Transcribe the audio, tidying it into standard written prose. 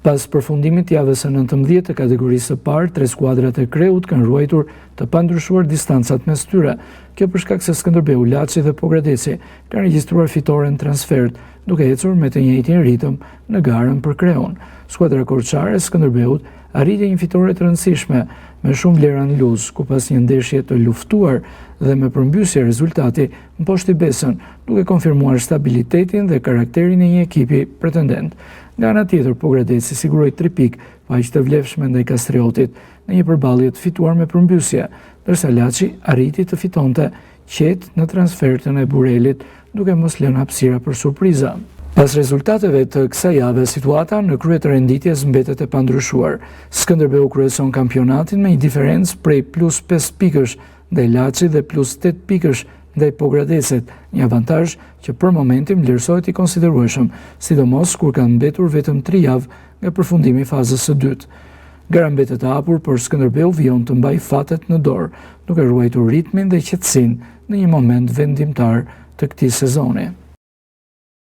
Pas përfundimit të javës së 19 të kategorisë së parë, 3 skuadrat e Kreut kanë ruajtur të pandryshuar distancat mes tyre. Kjo për shkak se Skënderbeu, Laçi dhe Pogradeci kanë regjistruar fitore në transfert, duke ecur me të njëjtin ritëm në garën për Kreun. Skuadra korçare e Skënderbeut arriti një fitore të rëndësishme me shumë vlera në luz, ku pas një ndeshje të luftuar dhe me përmbysje rezultati mposhti besën, duke konfirmuar stabilitetin dhe karakterin e një ekipi pretendent. Nga ana tjetër, Pogradeci siguroi 3 pikë pa aq të vlefshme ndaj Kastriotit në një përballje të fituar me përmbysje, ndërsa Laçi arriti të fitonte qetë në transfertën e Burelit, duke mos lënë hapësira për surpriza. Pas rezultateve të kësaj jave, situata në krye të renditjes mbetet e pandryshuar. Skënderbeu kryeson kampionatin me një diferencë prej +5 pikësh ndaj Laçit dhe +8 pikësh ndaj Pogradecit, një avantazh që për momentin vlerësohet i konsiderueshëm, sidomos kur kanë mbetur vetëm 3 javë nga përfundimi i fazës së dytë. Gara mbetet e hapur, por Skënderbeu vijon të mbajë fatet në dorë, duke ruajtur ritmin dhe qetësinë në një moment vendimtar të këtij sezoni.